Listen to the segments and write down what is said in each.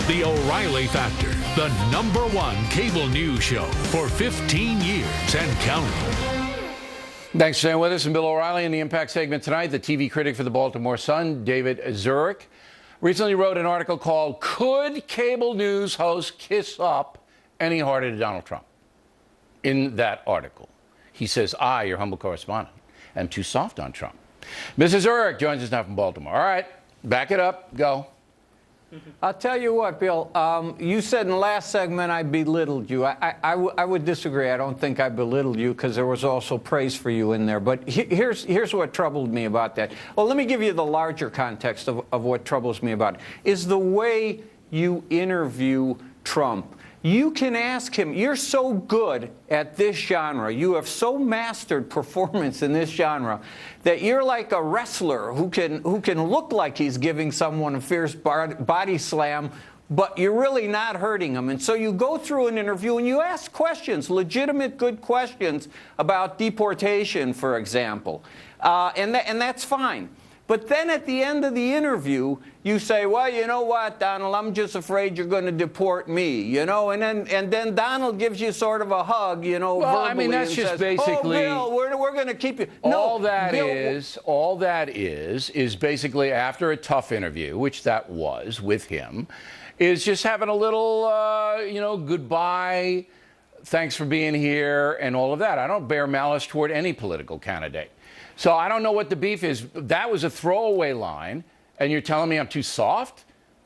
The O'Reilly Factor, the #1 cable news show for 15 years and counting. Thanks for staying with us. And Bill O'Reilly in the Impact segment tonight. The TV critic for the Baltimore Sun, David Zurich, recently wrote an article called "Could Cable News Hosts Kiss Up Any Harder to Donald Trump?" In that article, he says, I, your humble correspondent, am too soft on Trump. Mrs. Zurich joins us now from Baltimore. All right, back it up. Go. I'll tell you what, Bill, you said in the last segment I belittled you. I would disagree. I don't think I belittled you because there was also praise for you in there. But here's what troubled me about that. Well, let me give you the larger context of what troubles me about it, is the way you interview Trump. You can ask him, you're so good at this genre, you have so mastered performance in this genre, that you're like a wrestler who can look like he's giving someone a fierce body slam, but you're really not hurting him. And so you go through an interview and you ask questions, legitimate good questions about deportation, for example. And that's fine. But then at the end of the interview, you say, well, you know what, Donald, I'm just afraid you're going to deport me, you know, and then Donald gives you sort of a hug, you know, well, verbally, I mean, that's just says, basically, oh, Bill, we're going to keep you. All that is basically after a tough interview, which that was with him, is just having a little, you know, goodbye, thanks for being here, and all of that. I don't bear malice toward any political candidate. So I don't know what the beef is. That was a throwaway line, and you're telling me I'm too soft?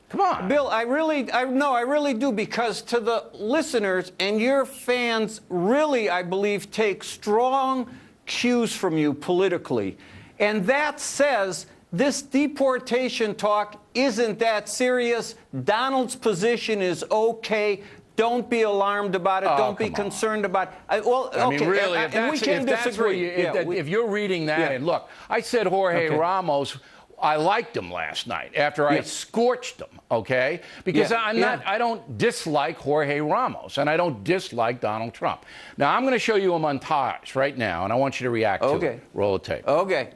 Come on. Bill, I really do, because to the listeners and your fans really, I believe, take strong cues from you politically. And that says this deportation talk isn't that serious. Donald's position is okay. Don't be alarmed about it. Don't be concerned about it. I mean, really, if you're reading that, and look, I said Jorge Ramos, I liked him last night after I scorched him, okay? Because I don't dislike Jorge Ramos, and I don't dislike Donald Trump. Now, I'm going to show you a montage right now, and I want you to react to it. Roll the tape. Okay.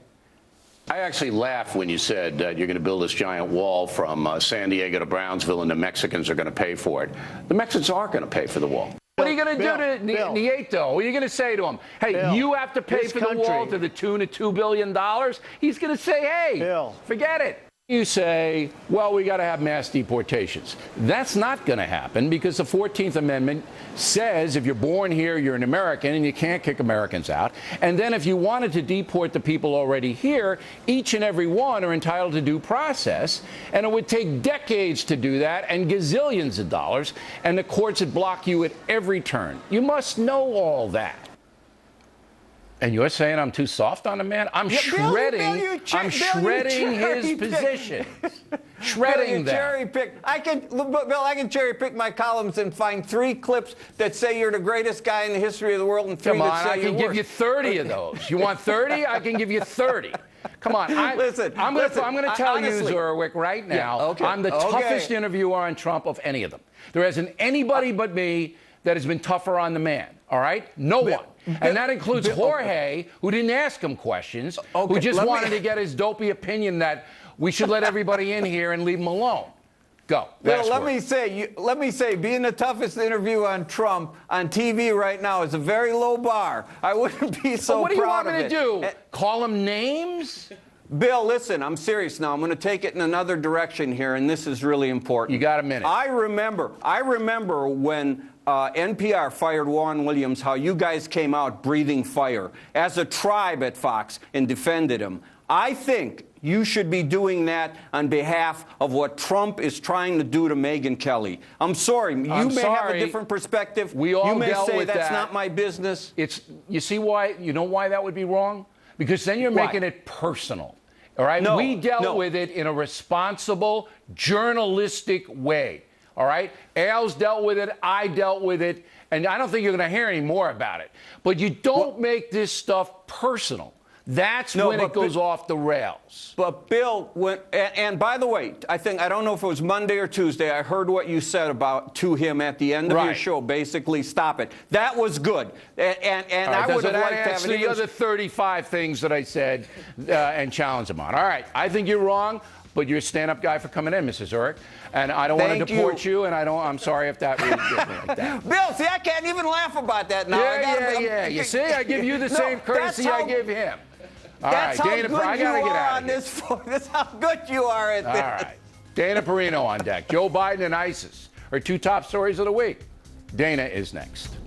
I actually laughed when you said you're going to build this giant wall from San Diego to Brownsville and the Mexicans are going to pay for it. The Mexicans are going to pay for the wall. What are you going to do to Nieto? What are you going to say to him? Hey, you have to pay for the wall to the tune of $2 billion? He's going to say, hey, forget it. You say, well, we got to have mass deportations. That's not going to happen because the 14th Amendment says if you're born here, you're an American and you can't kick Americans out. And then if you wanted to deport the people already here, each and every one are entitled to due process. And it would take decades to do that and gazillions of dollars. And the courts would block you at every turn. You must know all that. And you're saying I'm too soft on the man? I'm shredding his positions. Shredding them. Cherry pick. Bill, I can cherry pick my columns and find 3 clips that say you're the greatest guy in the history of the world and 3 that say I can give you 30 of those. You want 30? I can give you 30. Come on. I'm going to tell you, Zurich, right now, I'm the toughest interviewer on Trump of any of them. There hasn't anybody but me that has been tougher on the man. All right? No one. And that includes Jorge, who didn't ask him questions, who just wanted to get his dopey opinion that we should let everybody in here and leave him alone. Go. Bill, let me say, being the toughest interview on Trump on TV right now is a very low bar. I wouldn't be so proud of it. What do you want me to do? Call him names? Bill, listen, I'm serious now. I'm going to take it in another direction here, and this is really important. You got a minute. I remember when NPR fired Warren Williams, how you guys came out breathing fire as a tribe at Fox and defended him. I think you should be doing that on behalf of what Trump is trying to do to Megyn Kelly. I'm sorry. You may have a different perspective. We all you may dealt say with that's that. not my business. You see why? You know why that would be wrong? Because then you're making it personal. All right? No, we dealt with it in a responsible, journalistic way. All right? Al's dealt with it. I dealt with it. And I don't think you're going to hear any more about it. But you don't make this stuff personal. That's when it goes off the rails. But Bill, and by the way, I don't know if it was Monday or Tuesday, I heard what you said to him at the end of your show. Basically, stop it. That was good. And I would have liked to have the other 35 things that I said and challenge him on. All right, I think you're wrong. but you're a stand-up guy for coming in, Mrs. Zurich. And I don't want to deport you, and I'm sorry if that really did me like that. Bill, see, I can't even laugh about that now. Yeah. You see, I give you the same courtesy I give him. All right, Dana, I gotta get out of here. That's how good you are at this. All right. Dana Perino on deck. Joe Biden and ISIS are two top stories of the week. Dana is next.